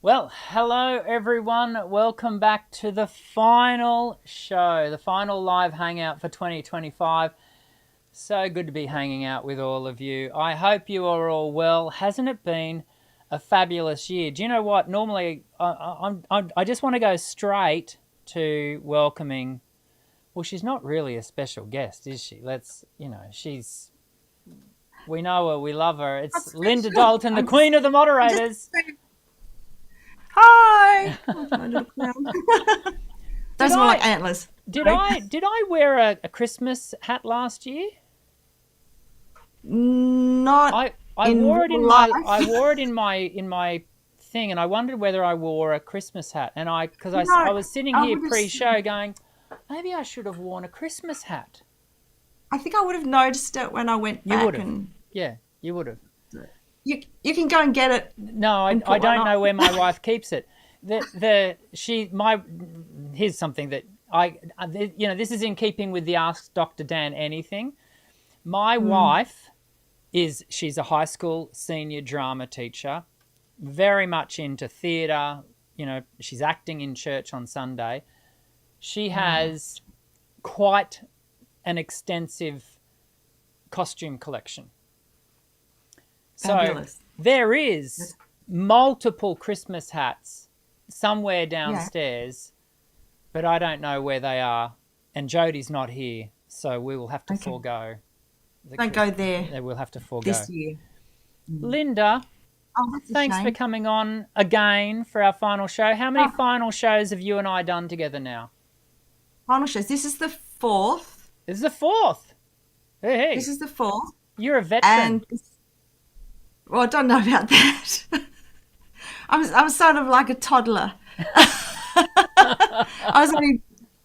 Well, hello everyone. Welcome back to the final show, the final live hangout for 2025. So good to be hanging out with all of you. I hope you are all well. Hasn't it been a fabulous year? Do you know what? Normally, I just want to go straight to welcoming. Well, she's not really a special guest, is she? We know her, we love her. It's That's Linda special. Dalton, the queen of the I'm just moderators. saying, hi. With my little crown. Did Those are more like I antlers. Did Sorry. I wear a Christmas hat last year? Not I in wore it real in my life. I wore it in my thing, and I wondered whether I wore a Christmas hat. And I No, was sitting I here would have. pre-show going, maybe I should have worn a Christmas hat. I think I would have noticed it when I went You would back, have, and yeah, you would have. you can go and get it No, and I put one don't on. know where my wife keeps it. The she my Here's something that this is in keeping with the Ask Dr. Dan anything. My Mm, wife she's a high school senior drama teacher, very much into theatre. She's acting in church on Sunday. She wow, has quite an extensive costume collection. So fabulous. there is That's- multiple Christmas hats somewhere Yeah. downstairs, but I don't know where they are. And Jodie's not here, so we will have to Okay. forego the Don't Chris. go there We'll have to forego. this year. Mm. Linda, Oh, that's a thanks for shame. coming on again for our final show. How many Oh, final shows have you and I done together now? final shows. This is the fourth. This is the fourth. Hey, This hey, is the fourth, you're a veteran. and well, I don't know about that. I'm sort of like a toddler. I was only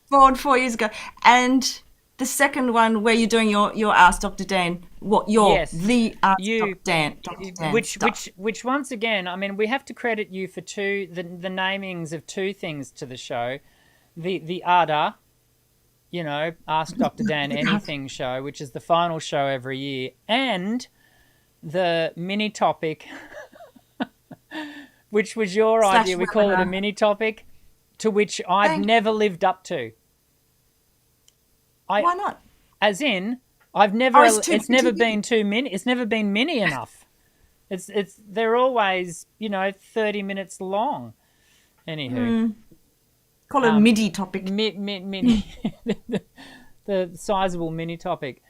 born 4 years ago, and the second one where you're doing your Ask Dr. Dan, what your Yes, the Ask you, Dr. Dan stuff. which once again, I mean, we have to credit you for the namings of two things to the show, the ADA, Ask Dr. Dan Anything show, which is the final show every year, and the mini topic, which was your Slash idea. We call it a webinar. mini topic, to which I've Thank. never lived up to. I, Why not? as in, Oh, it's too it's good to never be. been too mini. It's never been mini enough. They're always 30 minutes long. Anywho, Hmm. Call it a um, MIDI topic. mini, the sizable mini topic.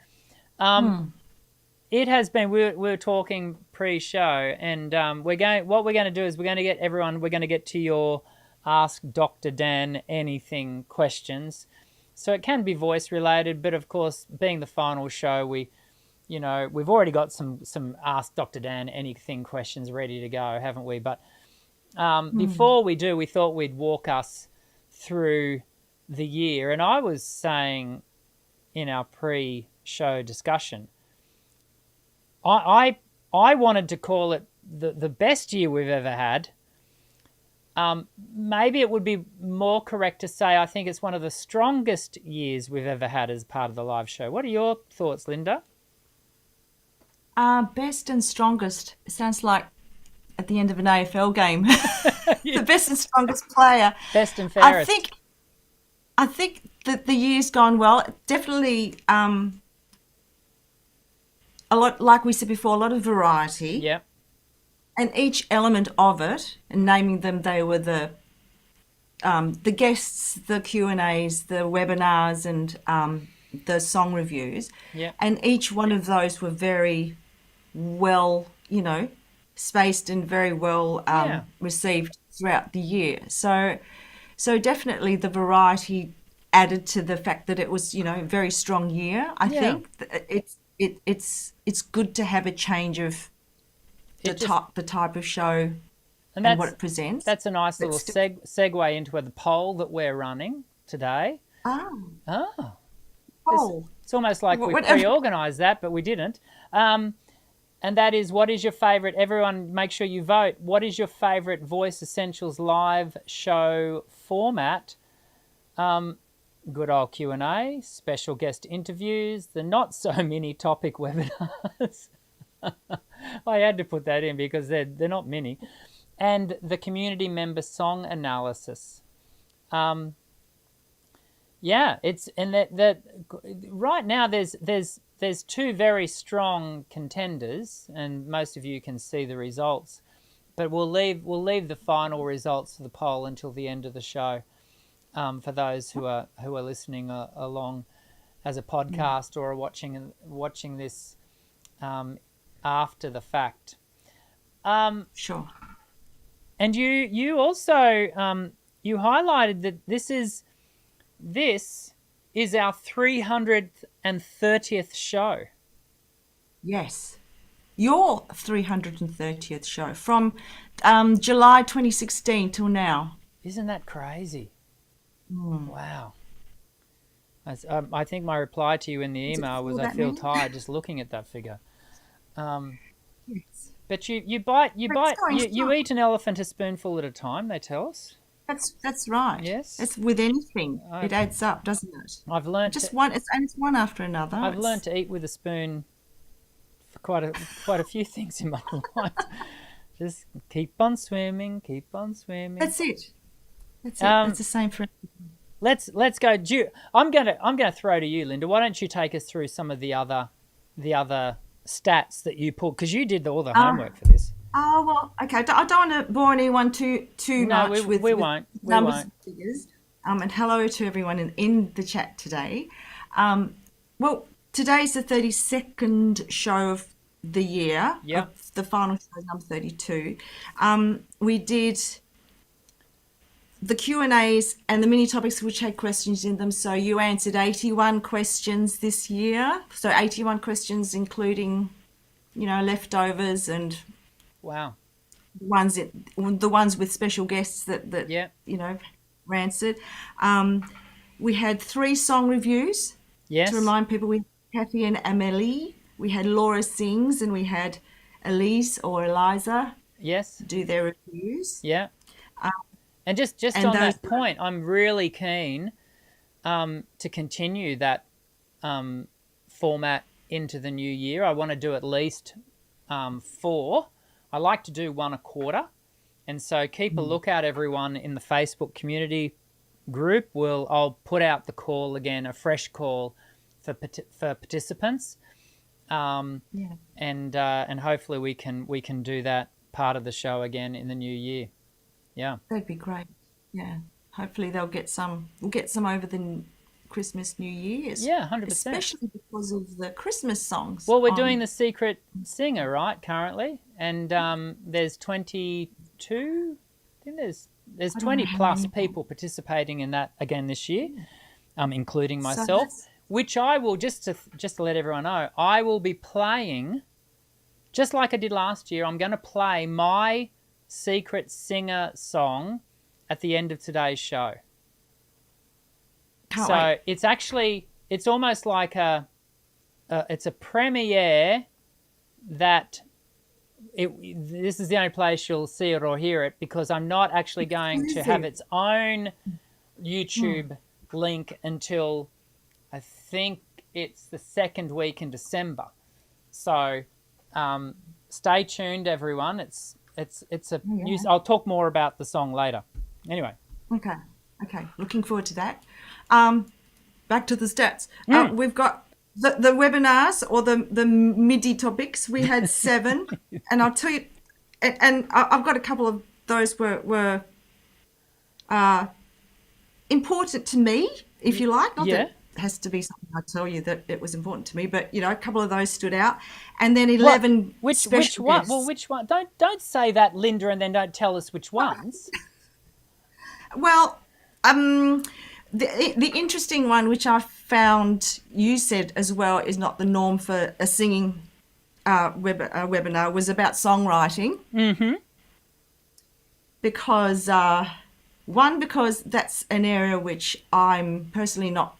Um, Hmm. it has been. We were talking pre-show, and What we're going to do is we're going to get everyone. We're going to get to your Ask Dr. Dan Anything questions. So it can be voice related, but of course, being the final show, we've already got some Ask Dr. Dan Anything questions ready to go, haven't we? But Hmm. before we do, we thought we'd walk us through the year. And I was saying in our pre-show discussion, I I wanted to call it the best year we've ever had. Maybe it would be more correct to say I think it's one of the strongest years we've ever had as part of the live show. What are your thoughts, Linda? Best and strongest. It sounds like at the end of an AFL game. The best and strongest player. Best and I fairest. think I think that the year's gone well. Definitely, a lot, like we said before, a lot of variety, Yep. and each element of it, and naming them, they were the guests, the Q&As, the webinars, and the song reviews, Yep. and each one of those were very well, spaced and very well Yeah. received throughout the year. So definitely the variety added to the fact that it was, a very strong year. I Yeah. think it's good to have a change of It just the type of show and and what it presents. that's a nice But little still, segue into the poll that we're running today. ah, Oh, it's oh, it's almost like we whatever. pre-organised that, but we didn't. Um, and that is, what is your favourite? Everyone, make sure you vote. What is your favourite Voice Essentials live show format? Good old Q&A, special guest interviews, the not so mini topic webinars. I had to put that in because they're not mini. and the community member song analysis. Yeah, it's and that right now there's two very strong contenders, and most of you can see the results. But we'll leave the final results of the poll until the end of the show, for those who are listening along as a podcast or are watching this after the fact. Sure. And you also you highlighted that this is our 330th show. Yes. Your 330th show from July 2016 till now. Isn't that crazy? Wow. I think my reply to you in the email was, I feel tired just looking at that figure. Yes. But you eat an elephant a spoonful at a time, they tell us. That's right. Yes. It's with anything. It adds up, doesn't it? I've learned Just one. It's one after another. I've learned to eat with a spoon for quite a few things in my life. Just keep on swimming, keep on swimming. That's it. That's it. It's the same for. Let's go. I'm gonna throw to you, Linda. Why don't you take us through some of the other stats that you pulled, because you did all the homework for this. Oh well, okay. I don't want to bore anyone too much with won't. numbers and figures. And hello to everyone in the chat today. Well, today's the 32nd show of the year. Yeah. The final show is number 32. We did the Q&As and the mini topics which had questions in them. So you answered 81 questions this year. So 81 questions, including, leftovers and Wow. the ones with special guests that were answered. We had 3 song reviews. Yes. To remind people, we had Kathy and Amelie. We had Laura Sings, and we had Elise or Eliza. Yes. Do their reviews. Yeah. And just on that point, I'm really keen to continue that format into the new year. I want to do at least 4. I like to do 1 a quarter. And so keep a lookout, everyone, in the Facebook community group. I'll put out the call again, a fresh call for participants. And hopefully we can do that part of the show again in the new year. Yeah, that'd be great. Yeah, hopefully we'll get some over the Christmas, New Year's. Yeah, 100%. Especially because of the Christmas songs. Well, we're doing the Secret Singer, right, currently, and there's 22. I think there's 20 plus people participating in that again this year, including myself. Which I will just to let everyone know, I will be playing, just like I did last year. I'm going to play my Secret Singer song at the end of today's show. Can't wait. It's almost like it's a premiere that this is the only place you'll see it or hear it, because I'm not actually going to have its own YouTube link until I think it's the second week in December. So stay tuned, everyone. It's news. I'll talk more about the song later. Anyway. Okay. Looking forward to that. Back to the stats. We've got the webinars or the MIDI topics. We had 7, and I'll tell you. And I've got a couple of those were important to me, if you like. Not that it has to be something I tell you that it was important to me, but a couple of those stood out. And then 11 which one? Well, which one? Don't say that, Linda, and then don't tell us which ones. Well, the interesting one, which I found you said as well, is not the norm for a singing webinar, was about songwriting. Mm-hmm. Because because that's an area which I'm personally not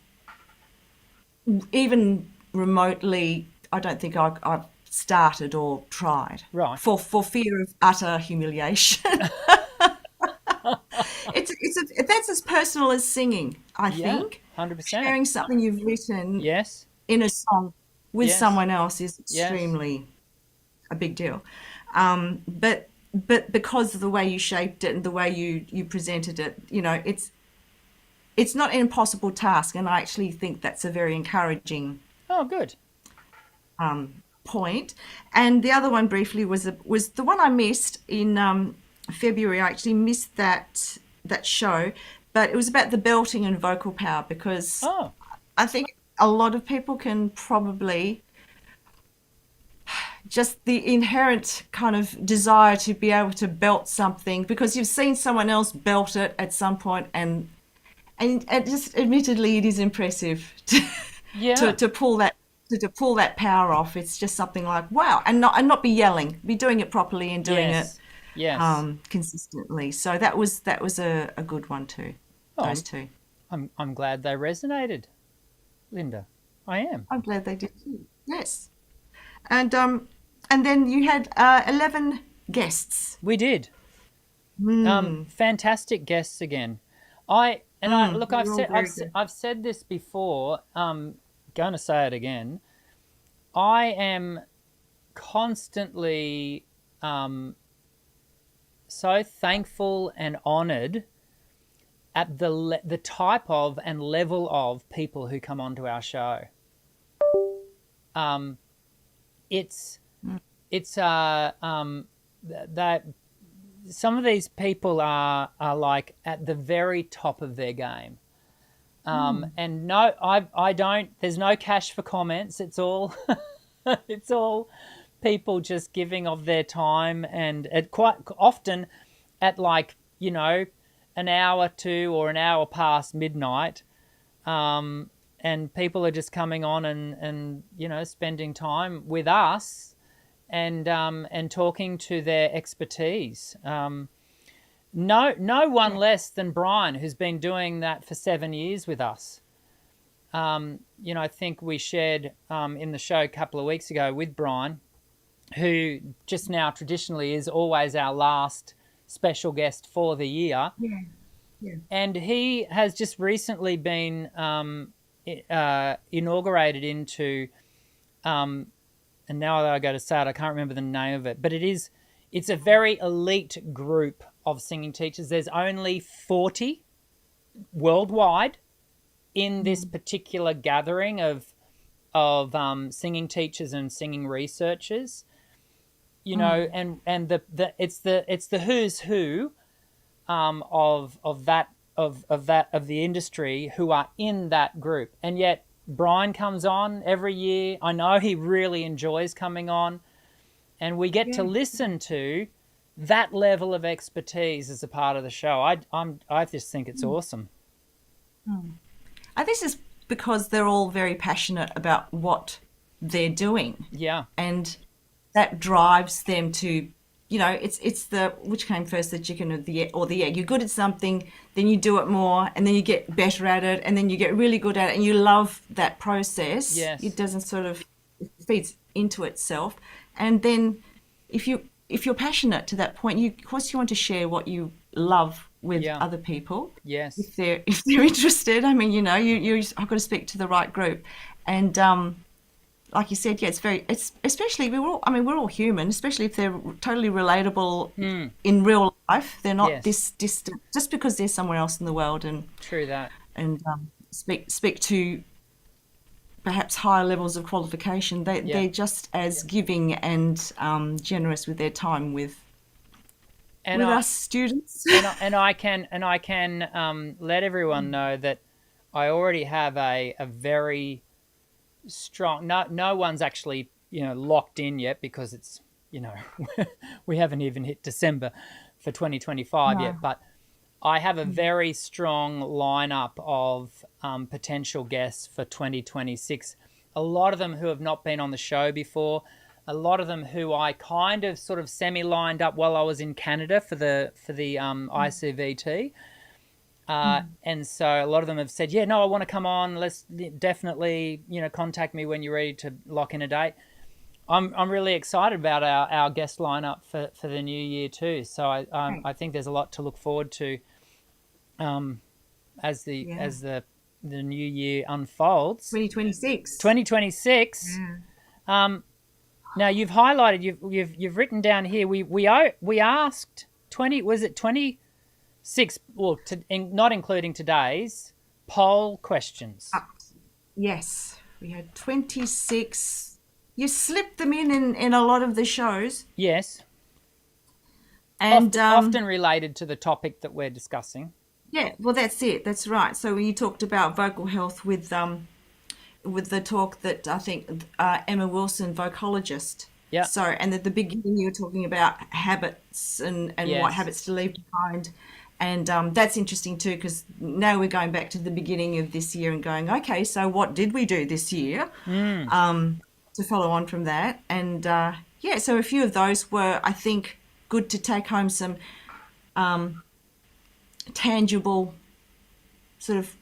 even remotely. I don't think I've started or tried. Right. For fear of utter humiliation. That's as personal as singing, I think. 100%. Sharing something you've written in a song with someone else is extremely a big deal. But but because of the way you shaped it and the way you presented it, it's not an impossible task, and I actually think that's a very encouraging Oh, good. point. And the other one briefly was the one I missed in February. I actually missed that show, but it was about the belting and vocal power, because Oh, I think a lot of people can probably just the inherent kind of desire to be able to belt something because you've seen someone else belt it at some point, and just admittedly it is impressive to yeah. to pull that power off. It's just something like wow, and not be yelling, be doing it properly and doing it Yes. Yes. consistently. So that was a good one too. Oh, Those two. I'm glad they resonated, Linda. I am. I'm glad they did too. Yes. And then you had 11 guests. We did. Fantastic guests again. I look. They were all very good. I've said this before. Going to say it again. I am constantly so thankful and honoured at the type of and level of people who come onto our show. It's that some of these people are like at the very top of their game. And no, I don't. There's no cash for comments. It's all it's all people just giving of their time, and at quite often at like an hour to or an hour past midnight, and people are just coming on and spending time with us and talking to their expertise. No one less than Brian, who's been doing that for 7 years with us. I think we shared in the show a couple of weeks ago with Brian, who just now traditionally is always our last special guest for the year. Yeah, yeah. And he has just recently been inaugurated into, and now that I go to say it, I can't remember the name of it, but it's a very elite group of singing teachers. There's only 40 worldwide in this particular gathering of singing teachers and singing researchers. And it's the who's who of the industry who are in that group. And yet Brian comes on every year. I know he really enjoys coming on, and we get to Yeah. listen to that level of expertise as a part of the show. I just think it's awesome. And this is because they're all very passionate about what they're doing, Yeah. and that drives them to, it's the which came first, the chicken or the egg. You're good at something, then you do it more, and then you get better at it, and then you get really good at it, and you love that process. Yes. It doesn't it feeds into itself, and then if you're passionate to that point, of course you want to share what you love with Yeah. other people. Yes. If they're interested, I mean, I've got to speak to the right group, and like you said, yeah, it's especially we're all human, especially if they're totally relatable in real life. They're not Yes. this distant just because they're somewhere else in the world, True that. and speak to perhaps higher levels of qualification. They're just as giving and generous with their time with And us students. and I can let everyone know that I already have a very strong. No one's actually locked in yet, because it's we haven't even hit December for 2025 yet. No. But I have a very strong lineup of potential guests for 2026. A lot of them who have not been on the show before. A lot of them who I kind of sort of semi-lined up while I was in Canada for the ICVT. And so a lot of them have said, yeah, no, I want to come on. Let's definitely, contact me when you're ready to lock in a date. I'm really excited about our guest lineup for the new year too. So I think there's a lot to look forward to as the new year unfolds. 2026. 2026. Yeah. Now you've highlighted, you've written down here. We asked 20. Was it 26? Well, not including today's poll questions. Yes, we had 26. You slipped them in a lot of the shows. Yes, And often related to the topic that we're discussing. yeah, well, that's it. That's right. So you talked about vocal health with the talk that I think Emma Wilson, vocalogist. Yeah. So, and at the beginning you were talking about habits and what Yes. habits to leave behind. And that's interesting too, because now we're going back to the beginning of this year and going, okay, so what did we do this year? To follow on from that. And yeah, so a few of those were, I think, good to take home some tangible sort of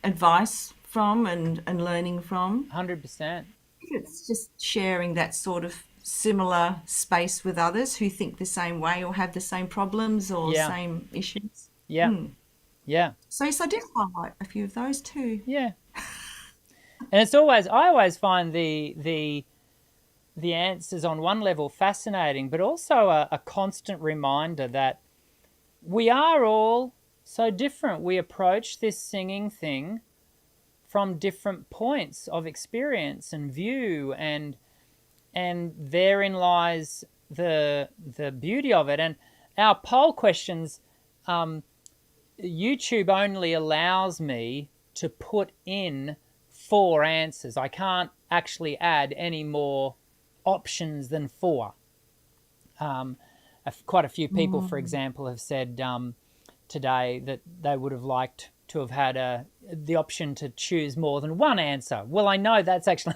advice from and learning from. 100%. It's just sharing that sort of similar space with others who think the same way or have the same problems or Yeah. same issues. Yeah. Yeah. So yes, I did highlight a few of those too. Yeah. And I always find the answers on one level fascinating, but also a constant reminder that we are all so different. We approach this singing thing from different points of experience and view, and therein lies the beauty of it. And our poll questions, YouTube only allows me to put in 4 answers. I can't actually add any more options than 4. Quite a few people, for example, have said today that they would have liked to have had the option to choose more than one answer. Well, I know that's actually,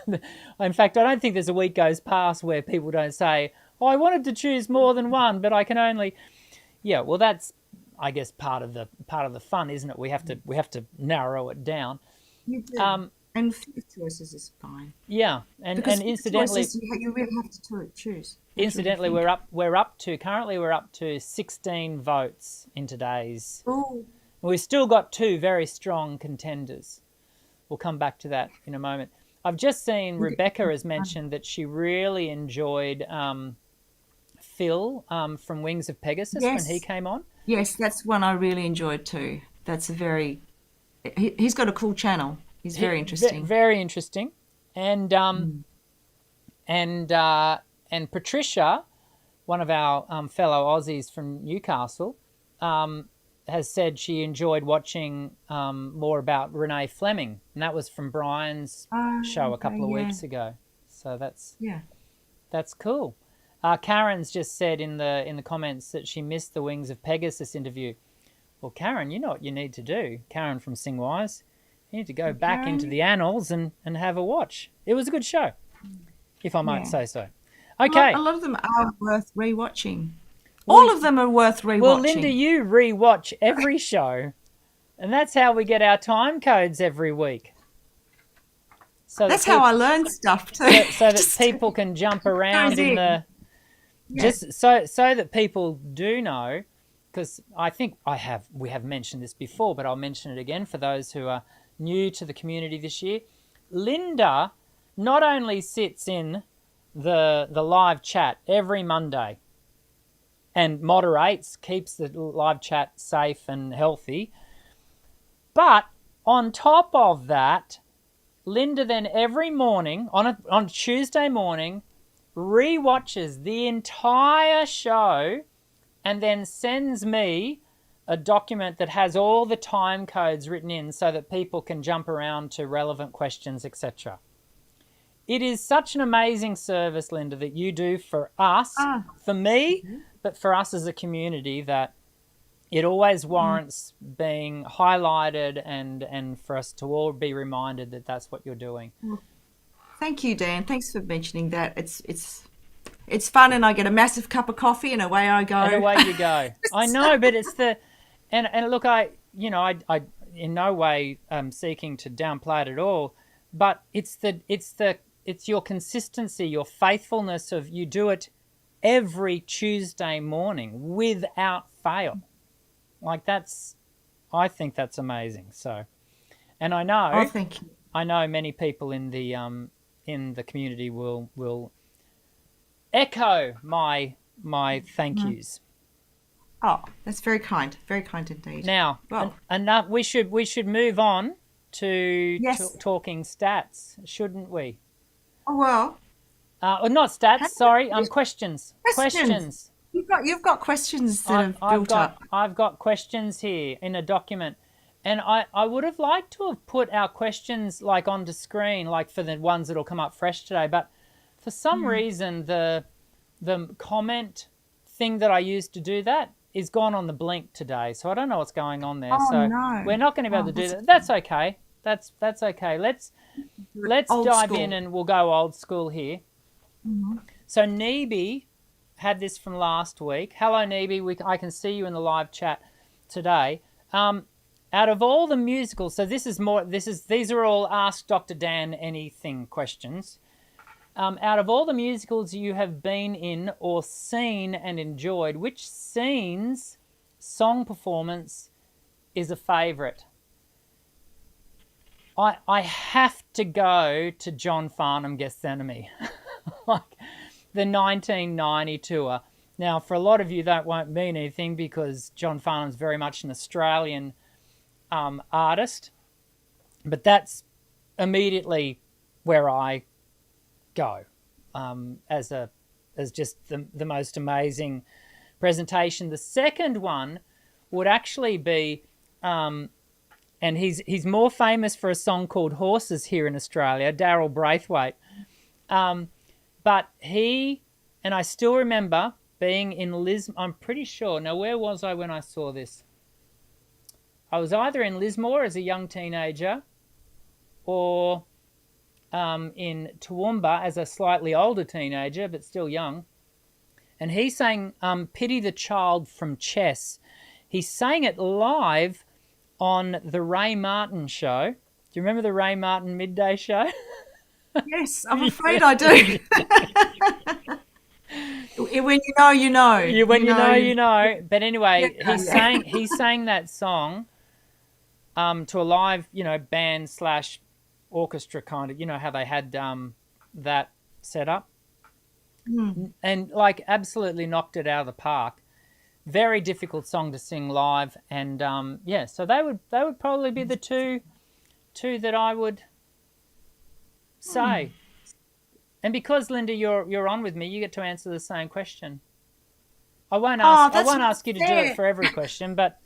in fact, I don't think there's a week goes past where people don't say, "Oh, I wanted to choose more than one, but I can only." Yeah, well, that's, I guess, part of the fun, isn't it? We have to narrow it down. You do. And few choices is fine. Yeah, and Because incidentally, choices, you really have to choose. incidentally, we're up to 16 votes in today's. Oh, We've still got 2 very strong contenders. We'll come back to that in a moment. I've just seen Rebecca has mentioned that she really enjoyed Phil from Wings of Pegasus when he came on. yes, that's one I really enjoyed too. That's a very, he's got a cool channel. He's very interesting. Very interesting. And and Patricia, one of our fellow Aussies from Newcastle, has said she enjoyed watching more about Renee Fleming, and that was from Brian's show a couple of weeks ago. So that's cool. Karen's just said in the comments that she missed the Wings of Pegasus interview. Well, Karen, you know what you need to do. Karen from Singwise, you need to go back into the annals and have a watch. It was a good show, if I might say so. Okay. A lot of them are worth rewatching. All of them are worth rewatching. Well, Linda, you rewatch every show, and that's how we get our time codes every week. So that's how I learn stuff too. So that people can jump around in the just so that people do know, because I think we have mentioned this before, but I'll mention it again for those who are new to the community this year. Linda not only sits in the live chat every Monday and moderates, keeps the live chat safe and healthy. But on top of that, Linda then every morning, on Tuesday morning, rewatches the entire show and then sends me a document that has all the time codes written in so that people can jump around to relevant questions, etc. It is such an amazing service, Linda, that you do for us, for me, but for us as a community, that it always warrants being highlighted and for us to all be reminded that that's what you're doing. Thank you, Dan. Thanks for mentioning that. It's fun, and I get a massive cup of coffee, and away I go. And away you go. I know, but it's and look, I in no way seeking to downplay it at all, but it's your consistency, your faithfulness of you do it every Tuesday morning without fail. Like I think that's amazing. So, and I know, thank you. I know many people in the in the community will echo my thank yous. Oh, that's very kind indeed. Now, Well, enough. We should move on to yes. talking stats, shouldn't we? Oh well, Or not stats. have Sorry. you- Questions. questions. Questions. You've got questions that have built up. I've got questions here in a document, and I would have liked to have put our questions like onto screen, like for the ones that'll come up fresh today. But for some reason, the comment thing that I used to do that is gone on the blink today, so I don't know what's going on there. Oh So no. we're not going to be able Oh, to do that's that. That's okay. That's okay. Let's old dive in school. and we'll go old school here. So Neebe had this from last week. Hello, Neebe. I can see you in the live chat today. Out of all the musicals, so these are all Ask Dr. Dan Anything questions. Out of all the musicals you have been in or seen and enjoyed, which scene's song performance is a favourite? I have to go to John Farnham Gethsemane, like the 1990 tour. Now, for a lot of you, that won't mean anything because John Farnham's very much an Australian artist, but that's immediately where I go as just the most amazing presentation. The second one would actually be, and he's more famous for a song called Horses here in Australia, Darryl Braithwaite. But he, and I still remember being in Lismore, I'm pretty sure. Now, where was I when I saw this? I was either in Lismore as a young teenager or in Toowoomba as a slightly older teenager, but still young. And he sang Pity the Child from Chess. He sang it live on the Ray Martin show. Do you remember the Ray Martin midday show? Yes, I'm afraid I do. When you know, you know. You know. But anyway, Yeah. he sang that song to a live, band slash orchestra kind of, how they had that set up, and like absolutely knocked it out of the park. Very difficult song to sing live, and so they would probably be the two that I would say. And because Linda, you're on with me, you get to answer the same question. I won't ask you to do it for every question, but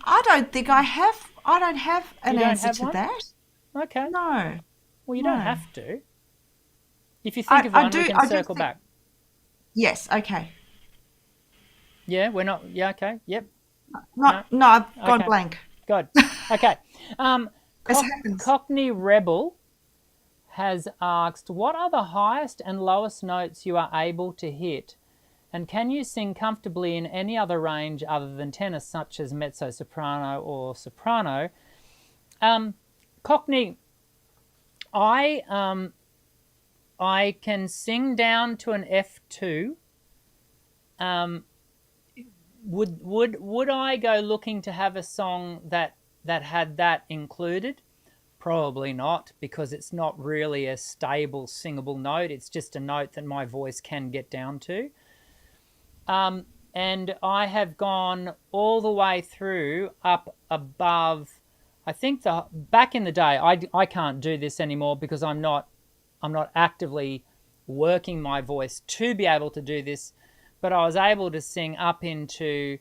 I don't have an answer to that. Okay. No. Well, you don't have to. If you think of one, we can circle back. Yes. Okay. Yeah, we're not. Yeah. Okay. Yep. No, I've gone blank. Good. Okay. Happens. Cockney Rebel has asked, what are the highest and lowest notes you are able to hit? And can you sing comfortably in any other range other than tenor, such as mezzo-soprano or soprano? Cockney, I can sing down to an F2. Would I go looking to have a song that had that included? Probably not, because it's not really a stable singable note. It's just a note that my voice can get down to. And I have gone all the way through up above. I think back in the day, I can't do this anymore because I'm not actively working my voice to be able to do this, but I was able to sing up into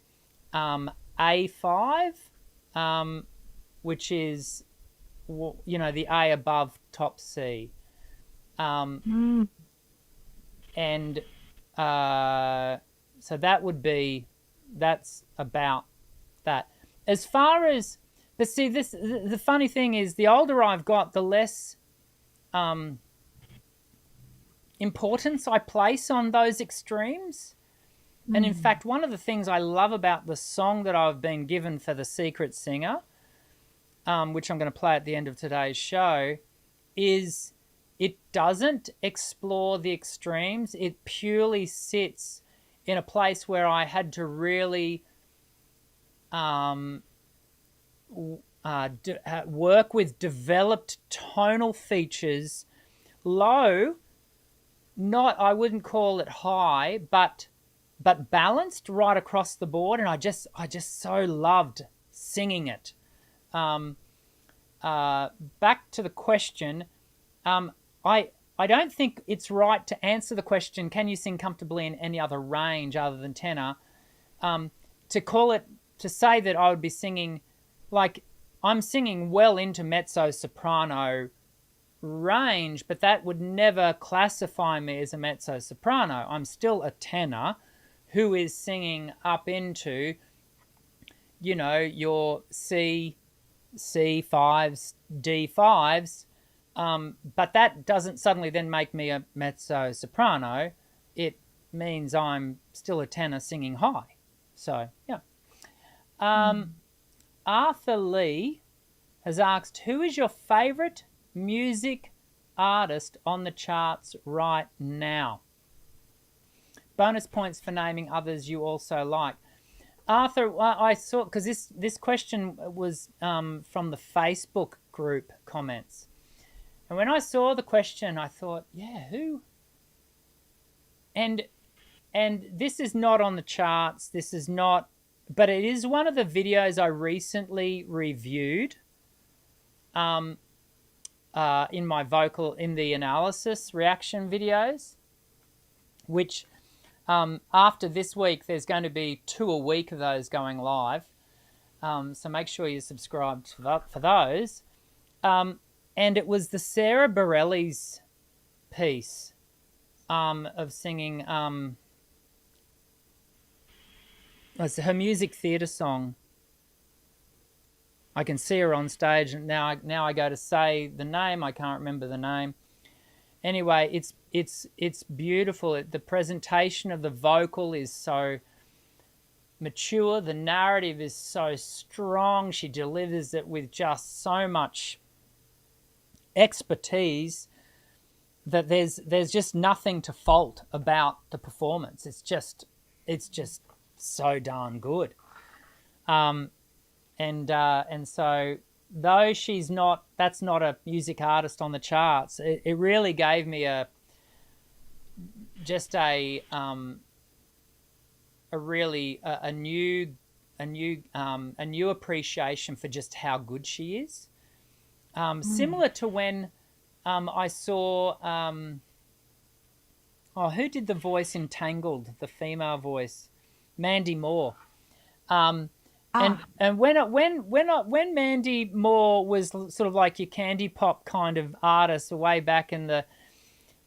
A5, which is the A above top C, and so that's about that. As far as, but see, the funny thing is, the older I've got, the less importance I place on those extremes. And in fact, one of the things I love about the song that I've been given for The Secret Singer, which I'm going to play at the end of today's show, is it doesn't explore the extremes. It purely sits in a place where I had to really work with developed tonal features, low, not, I wouldn't call it high, but balanced right across the board, and I just so loved singing it. Back to the question, I don't think it's right to answer the question, can you sing comfortably in any other range other than tenor? To say that I would be singing, like, I'm singing well into mezzo soprano range, but that would never classify me as a mezzo soprano. I'm still a tenor who is singing up into, your C5s, D5s, but that doesn't suddenly then make me a mezzo soprano. It means I'm still a tenor singing high. So, yeah. Arthur Lee has asked, who is your favourite music artist on the charts right now? Bonus points for naming others you also like. Arthur, I saw, because this question was from the Facebook group comments. And when I saw the question, I thought, yeah, who? And this is not on the charts. This is not, but it is one of the videos I recently reviewed in the analysis reaction videos, which after this week, there's going to be 2 a week of those going live. So make sure you're subscribed for those. And it was the Sarah Bareilles piece of singing. It's her music theatre song. I can see her on stage, and now I go to say the name. I can't remember the name. Anyway, it's beautiful. The presentation of the vocal is so mature. The narrative is so strong. She delivers it with just so much expertise that there's just nothing to fault about the performance. It's just so darn good. And so though that's not a music artist on the charts, it really gave me a new appreciation for just how good she is. Similar to when I saw who did the voice in Tangled, the female voice, Mandy Moore. And when Mandy Moore was sort of like your candy pop kind of artist way back in the,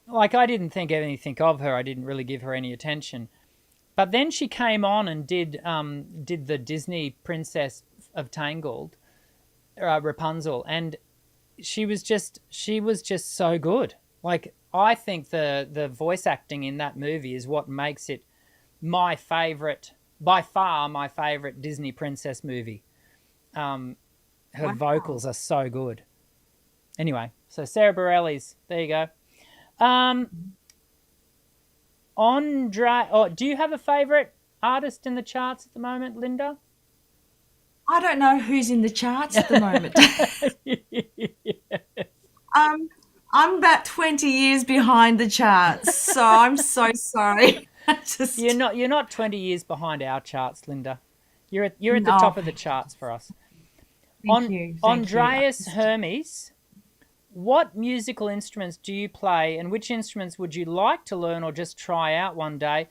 like, I didn't think anything of her. I didn't really give her any attention. But then she came on and did the Disney princess of Tangled, Rapunzel, and she was just so good. Like, I think the voice acting in that movie is what makes it my favorite, by far my favorite Disney princess movie. Her vocals are so good. Anyway, so Sarah Bareilles, there you go. Do you have a favorite artist in the charts at the moment, Linda? I don't know who's in the charts at the moment. I'm about 20 years behind the charts, so I'm so sorry. You're not 20 years behind our charts, Linda. You're at the top of the charts for us. Thank you. Andreas Hermes, what musical instruments do you play, and which instruments would you like to learn or just try out one day?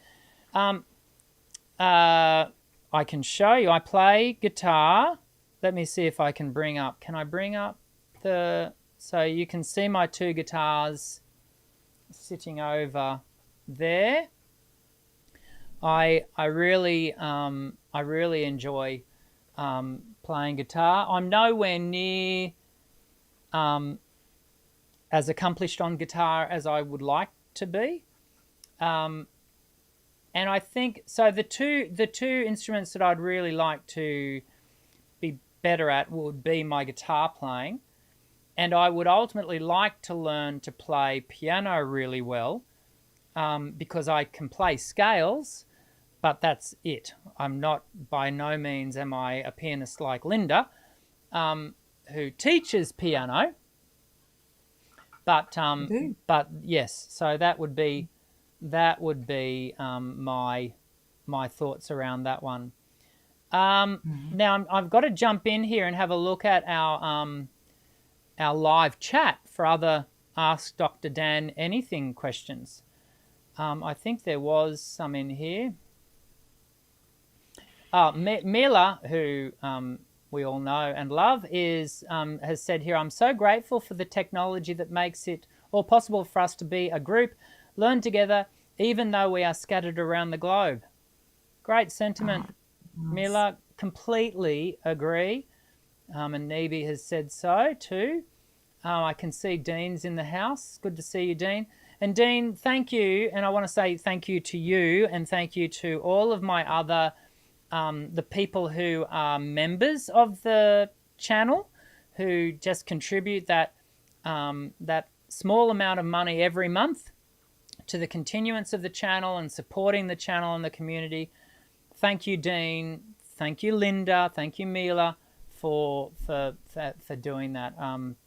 I can show you. I play guitar. Let me see if I can bring up. Can I bring up so you can see my 2 guitars sitting over there. I really enjoy playing guitar. I'm nowhere near as accomplished on guitar as I would like to be, and I think so. The two instruments that I'd really like to be better at would be my guitar playing, and I would ultimately like to learn to play piano really well, because I can play scales. But that's it. I'm not, by no means am I a pianist like Linda. who teaches piano. But I do. yes, so that would be my thoughts around that one. Now I've got to jump in here and have a look at our live chat for other Ask Dr. Dan Anything questions. I think there was some in here. Mila, who we all know and love, has said here, I'm so grateful for the technology that makes it all possible for us to be a group, learn together, even though we are scattered around the globe. Great sentiment, Mila. Completely agree. And Nebi has said so too. I can see Dean's in the house. Good to see you, Dean. And Dean, thank you. And I want to say thank you to you and thank you to all of my other the people who are members of the channel, who just contribute that small amount of money every month to the continuance of the channel and supporting the channel and the community. Thank you, Dean. Thank you, Linda. Thank you, Mila, for doing that.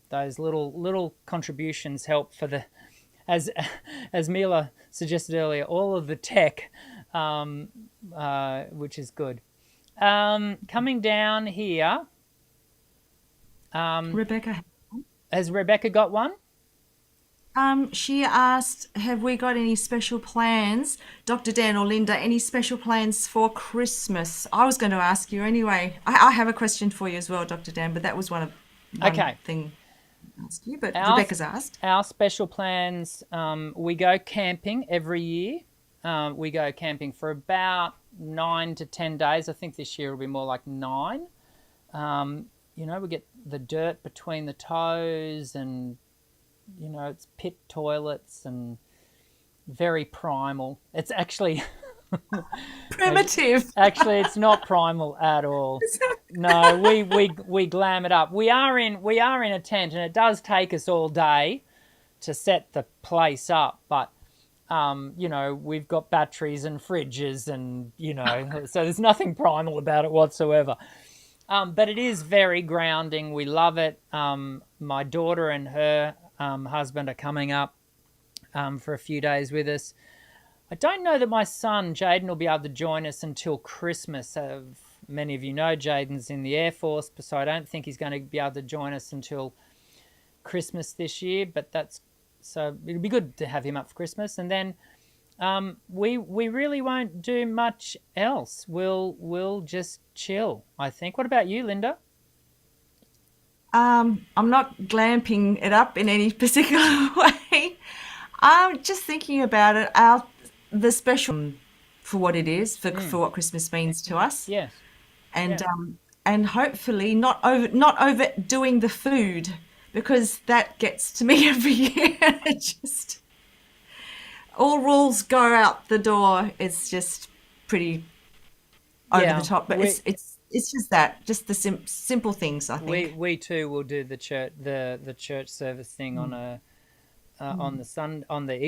Those little contributions help for the, as Mila suggested earlier, all of the tech, which is good. Coming down here, Rebecca. has Rebecca got one? She asked, have we got any special plans, Dr. Dan or Linda, any special plans for Christmas? I was going to ask you anyway. I have a question for you as well, Dr. Dan, but that was one thing I asked you, but Rebecca's asked. Our special plans, we go camping every year. We go camping for about 9 to 10 days. I think this year will be more like 9. We get the dirt between the toes and, it's pit toilets and very primal. It's actually primitive. Actually, it's not primal at all. No, we glam it up. We are in a tent, and it does take us all day to set the place up. But we've got batteries and fridges, and so there's nothing primal about it whatsoever. But it is very grounding. We love it. My daughter and her husband are coming up for a few days with us. I don't know that my son Jaden will be able to join us until Christmas. Many of you know Jaden's in the Air Force, so I don't think he's going to be able to join us until Christmas this year. But so it'll be good to have him up for Christmas, and then we really won't do much else. We'll just chill, I think. What about you, Linda? I'm not glamping it up in any particular way. I'm just thinking about it. The special for what it is, for what Christmas means to us. Yes. And and hopefully not overdoing the food, because that gets to me every year. It just, all rules go out the door. It's just pretty over the top. But it's just the simple things, I think. We too will do the church service thing on the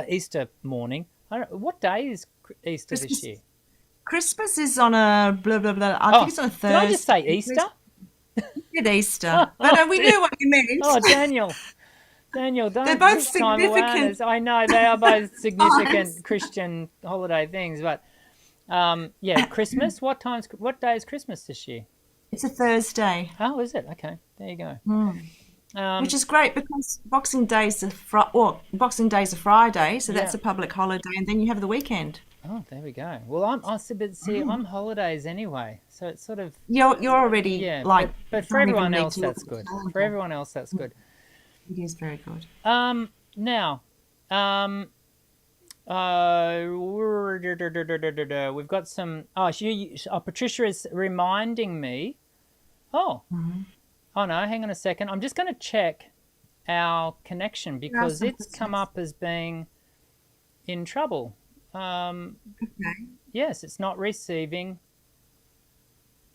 Easter morning. I don't know, what day is Easter this year? Christmas is on a blah blah blah. I think it's on a Thursday. Did I just say Easter? You did Easter, but we knew what you meant. Oh, Daniel, don't. They're both significant. I know they are both significant Christian holiday things, but Christmas. What day is Christmas this year? It's a Thursday. Oh, is it? Okay, there you go. Which is great, because Boxing Day's a Friday, so that's a public holiday, and then you have the weekend. Oh, there we go. Well, I'm holidays anyway, so it's sort of you're already but for everyone else that's good. For everyone else that's good. It is very good. Now, we've got some. Patricia is reminding me. Oh no! Hang on a second. I'm just going to check our connection, because it's come up as being in trouble. Okay. Yes, it's not receiving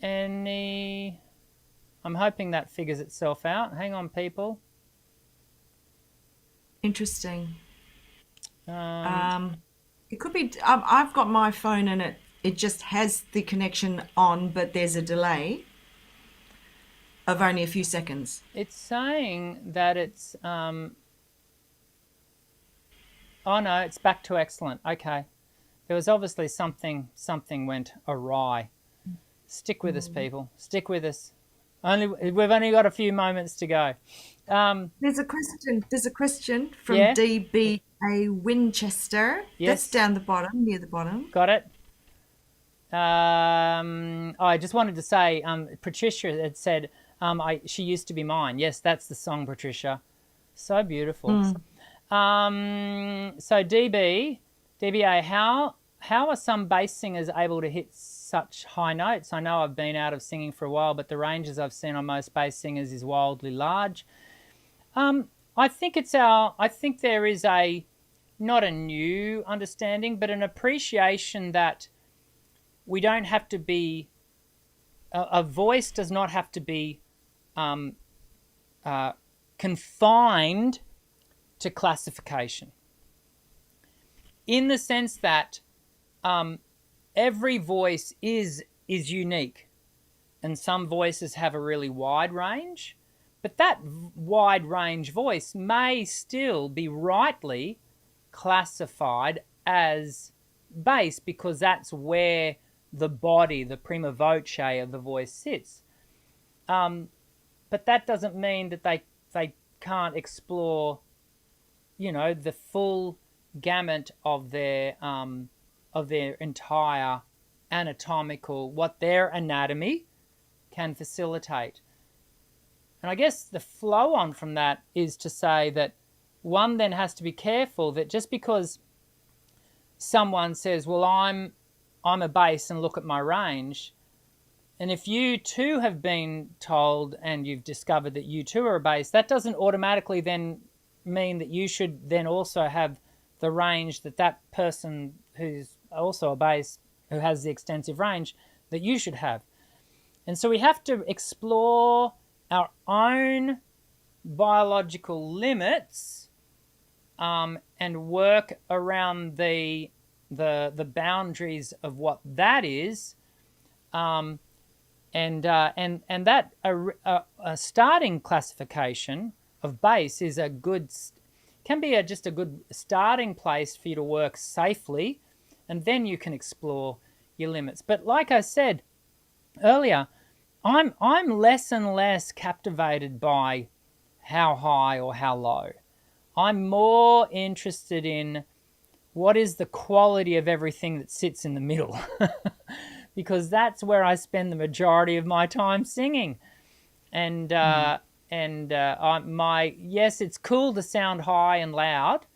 any. I'm hoping that figures itself out. Hang on, people. Interesting. It could be. I've got my phone, and it just has the connection on, but there's a delay. of only a few seconds. It's saying that it's oh no, it's back to excellent. Okay. There was obviously something went awry. Stick with us, people. Stick with us. We've only got a few moments to go. There's a question. There's a question from Yeah. DBA Winchester. That's Yes. down the bottom, near the bottom. Got it. I just wanted to say, Patricia had said, she used to be mine. Yes, that's the song, Patricia. So beautiful. So DBA, how are some bass singers able to hit such high notes? I know I've been out of singing for a while, but the ranges I've seen on most bass singers is wildly large. I think there is not a new understanding, but an appreciation that we don't have to be, a voice does not have to be confined to classification, in the sense that every voice is unique, and some voices have a really wide range, but that wide range voice may still be rightly classified as bass, because that's where the body, the prima voce of the voice sits. But that doesn't mean that they can't explore, the full gamut of their entire anatomical, what their anatomy can facilitate. And I guess the flow on from that is to say that one then has to be careful that just because someone says, well, I'm a bass and look at my range, and if you too have been told and you've discovered that you too are a bass, that doesn't automatically then mean that you should then also have the range that person who's also a bass, who has the extensive range, that you should have. And so we have to explore our own biological limits, and work around the boundaries of what that is, and that a starting classification of bass is can be just a good starting place for you to work safely, and then you can explore your limits. But like I said earlier, I'm less and less captivated by how high or how low. I'm more interested in what is the quality of everything that sits in the middle, because that's where I spend the majority of my time singing. And yes, it's cool to sound high and loud,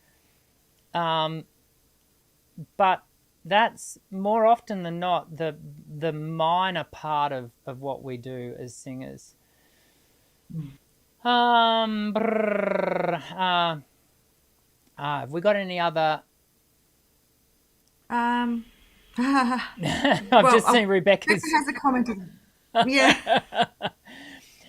but that's more often than not the minor part of what we do as singers. Have we got any other? I've just seen Rebecca's. Rebecca has a comment. Yeah.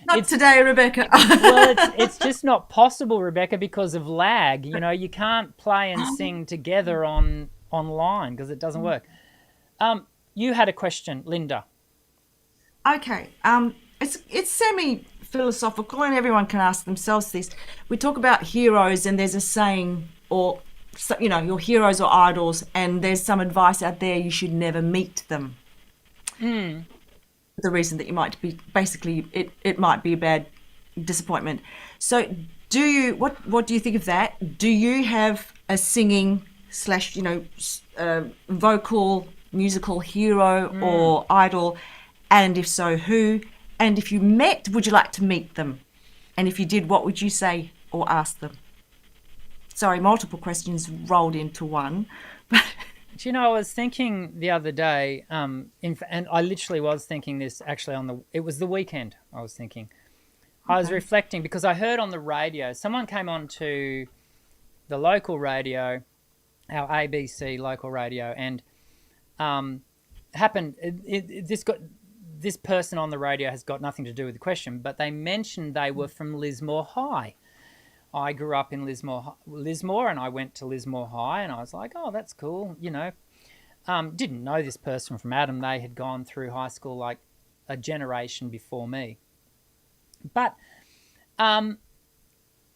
Not today, Rebecca. Well, it's just not possible, Rebecca, because of lag. You can't play and sing together online because it doesn't work. You had a question, Linda. Okay. It's semi-philosophical, and everyone can ask themselves this. We talk about heroes, and there's a saying, or your heroes or idols, and there's some advice out there: you should never meet them. The reason that you might be, basically, it might be a bad disappointment. So, what do you think of that? Do you have a singing / vocal musical hero or idol? And if so, who? And if you met, would you like to meet them? And if you did, what would you say or ask them? Sorry, multiple questions rolled into one. I was thinking the other day, and I literally was thinking this actually it was the weekend I was thinking. I was reflecting because I heard on the radio, someone came on to the local radio, our ABC local radio, and this person on the radio has got nothing to do with the question, but they mentioned they were from Lismore High. I grew up in Lismore, and I went to Lismore High, and I was like, oh, that's cool, Didn't know this person from Adam. They had gone through high school like a generation before me. But um,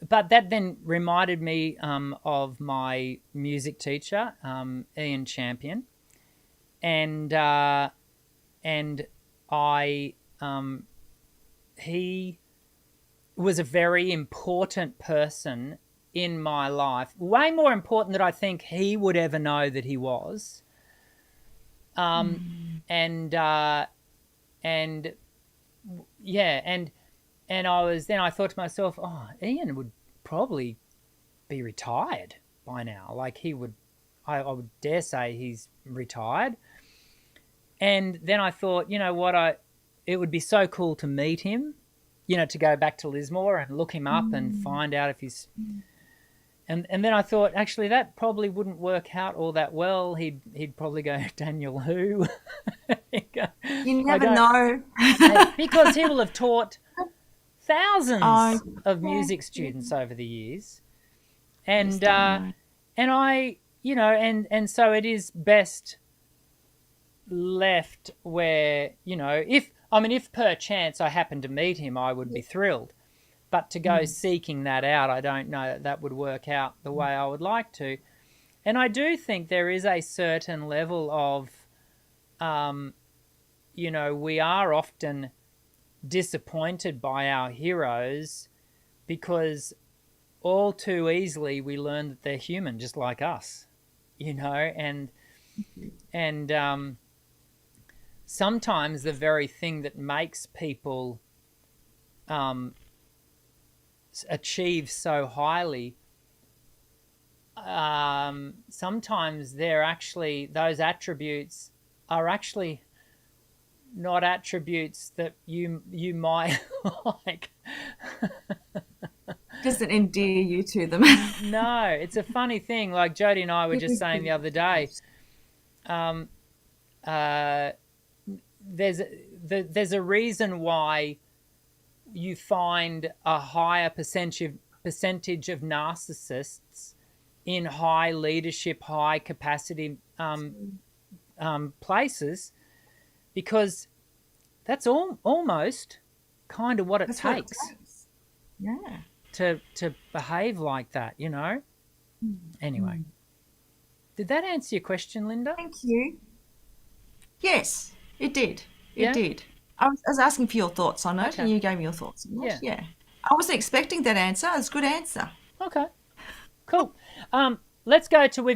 but that then reminded me of my music teacher, Ian Champion, and and I he was a very important person in my life, way more important than I think he would ever know that he was. And and yeah, and I thought to myself, oh, Ian would probably be retired by now. Like he would, I would dare say he's retired. And then I thought, you know what, it would be so cool to meet him, to go back to Lismore and look him up and find out if he's. And then I thought, actually, that probably wouldn't work out all that well. He'd probably go, Daniel who? You never know. Because he will have taught thousands Oh, of music students over the years. And just don't know. and I, and so it is best left where, if per chance I happened to meet him, I would be thrilled. But to go seeking that out, I don't know that would work out the way I would like to. And I do think there is a certain level of, we are often disappointed by our heroes because all too easily we learn that they're human just like us, and sometimes the very thing that makes people achieve so highly, sometimes those attributes are actually not attributes that you might like. Doesn't endear you to them. No, it's a funny thing. Like Jodie and I were just saying the other day, there's a reason why you find a higher percentage of narcissists in high leadership, high capacity places, because that's almost kind of what it That's what it takes takes. Yeah. to behave like that, Anyway, did that answer your question, Linda? Thank you. Yes, it did. It Yeah? did. I was asking for your thoughts on it, Okay. and you gave me your thoughts on it. Yeah. Yeah. I wasn't expecting that answer. It's a good answer. Okay. Cool. Let's go to, we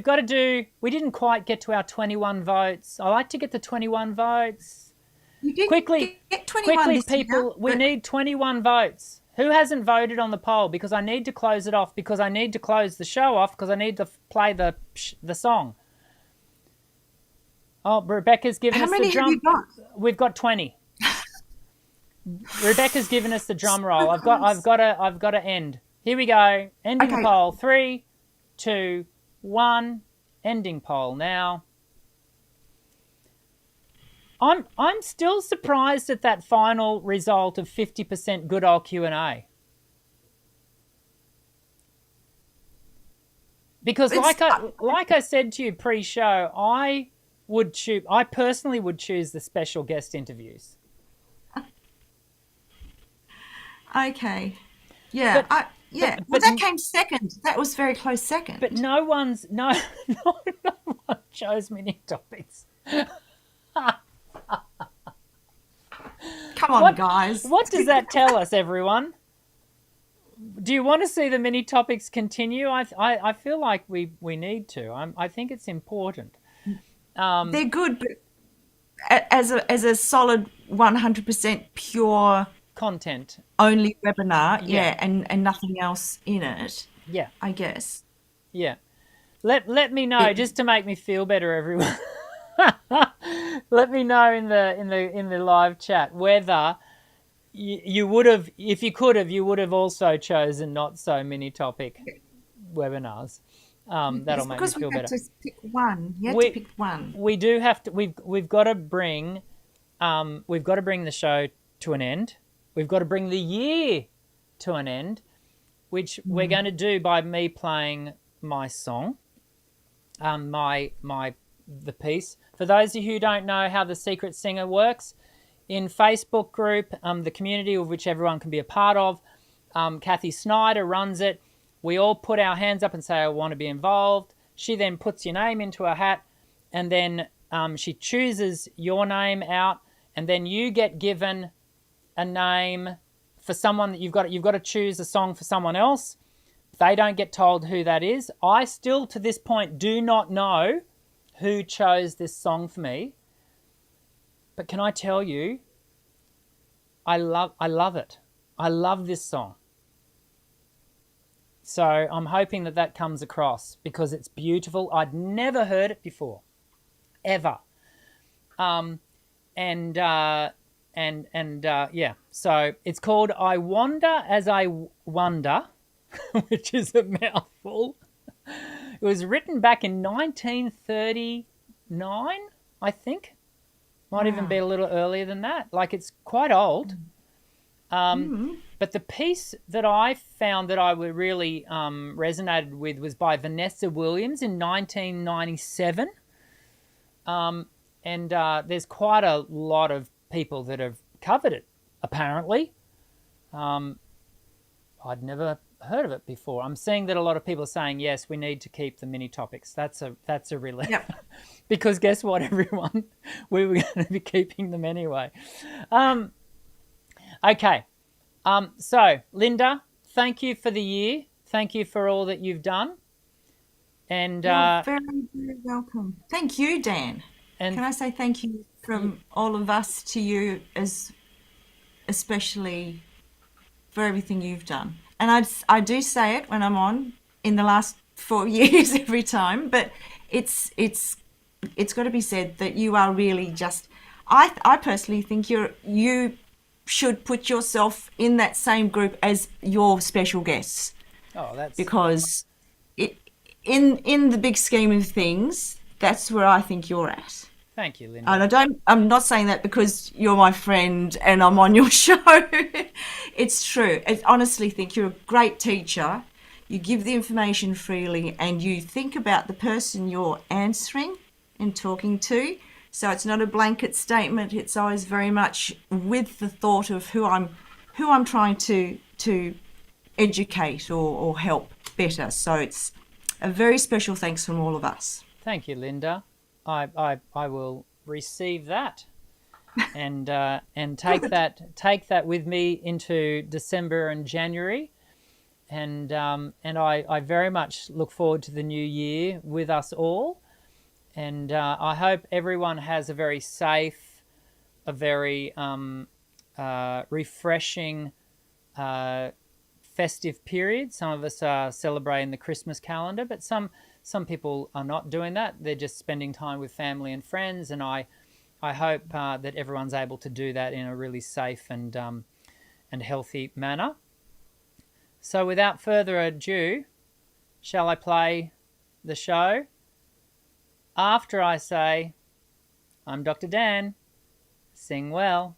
didn't quite get to our 21 votes. I like to get the 21 votes. You did Quickly, get 21 quickly, this year, people, we but need 21 votes. Who hasn't voted on the poll? Because I need to close it off, because I need to close the show off, because I need to play the song. Oh, Rebecca's given how us the many have drum. you got? We've got 20. Rebecca's given us the drum roll. So I've close. got to end. Here we go. Ending Okay. poll. 3, 2, 1. Ending poll now. I'm still surprised at that final result of 50% good old Q&A. Because like I said to you pre-show, I personally would choose the special guest interviews. Okay. Yeah. But well, but that came second. That was very close second. but no one chose mini topics. Come on, guys. What does that tell us, everyone? Do you want to see the mini topics continue? I feel like we need to. I think it's important. They're good, but as a solid 100% pure Content. only webinar, Yeah. and nothing else in it, Yeah. I guess. Yeah. Let me know, just to make me feel better, everyone. Let me know in the live chat whether you would have, if you could have, you would have also chosen not so mini topic webinars. That'll It's make me because we feel had better. to pick one. You had We- to pick one. We do have to. We've got to bring the show to an end. We've got to bring the year to an end, which we're going to do by me playing my song, the piece. For those of you who don't know how the Secret Singer works, in Facebook group, the community of which everyone can be a part of. Kathy Snyder runs it. We all put our hands up and say, I want to be involved. She then puts your name into a hat, and then she chooses your name out, and then you get given a name for someone that you've got to choose a song for someone else. They don't get told who that is. I still, to this point, do not know who chose this song for me. But can I tell you, I love it. I love this song. So I'm hoping that comes across because it's beautiful. I'd never heard it before, ever. Yeah. So it's called "I Wander as I Wonder," which is a mouthful. It was written back in 1939, I think. Might even be a little earlier than that. Like, it's quite old. But the piece that I found that I really resonated with was by Vanessa Williams in 1997. There's quite a lot of people that have covered it, apparently. I'd never heard of it before. I'm seeing that a lot of people are saying, yes, we need to keep the mini topics. That's a relief. Yep. Because guess what, everyone? We were going to be keeping them anyway. Okay. So, Linda, thank you for the year. Thank you for all that you've done. And you're very, very welcome. Thank you, Dan. And can I say thank you from all of us to you, especially for everything you've done. And I do say it when I'm on in the last 4 years every time, but it's got to be said that you are really just. I personally think you should put yourself in that same group as your special guests. Oh, that's because in the big scheme of things, that's where I think you're at. Thank you, Linda. And I'm not saying that because you're my friend and I'm on your show. It's true. I honestly think you're a great teacher. You give the information freely and you think about the person you're answering and talking to. So it's not a blanket statement. It's always very much with the thought of who I'm trying to educate or help better. So it's a very special thanks from all of us. Thank you, Linda. I will receive that and take that with me into December and January, and I very much look forward to the new year with us all, and I hope everyone has a very safe, a very refreshing festive period. Some of us are celebrating the Christmas calendar, but some people are not doing that. They're just spending time with family and friends, and I hope that everyone's able to do that in a really safe and healthy manner. So without further ado, shall I play the show? After I say, I'm Dr. Dan, sing well.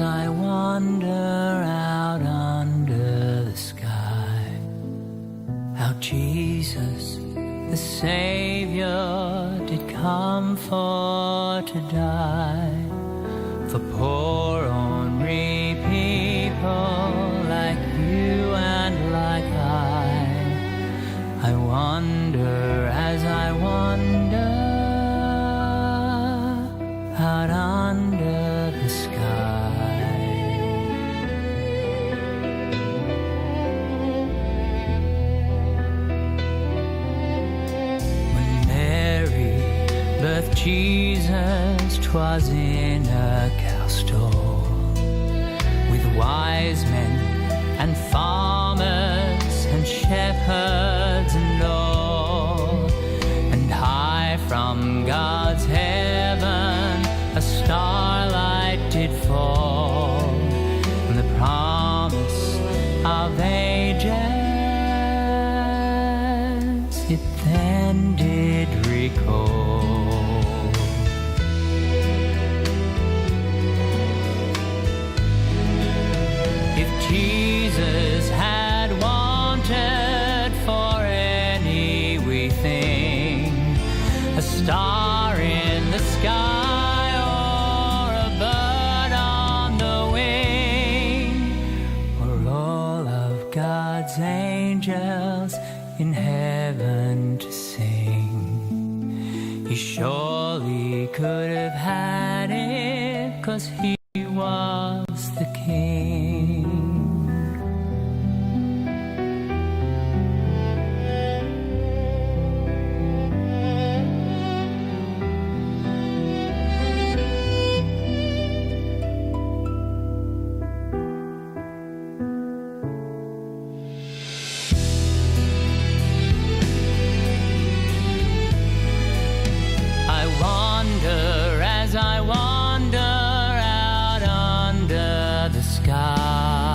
I wander out under the sky, how Jesus, the Savior, did come for to die, for poor ornery people like you and like I wonder as I wander out under the sky. Birth Jesus, 'twas in a cow stall, with wise men and farmers and shepherds and all, and high from God's head it then did recall. If Jesus had wanted for any we think, a star in the sky or a bird on the wing, or all of God's angels in heaven to sing, he surely could have had it, 'cause he was the king. As I wander out under the sky,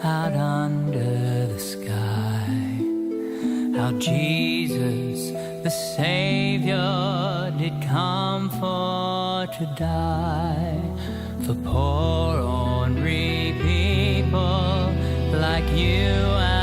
out under the sky, how Jesus, the Saviour, did come for to die for poor ornery people like you and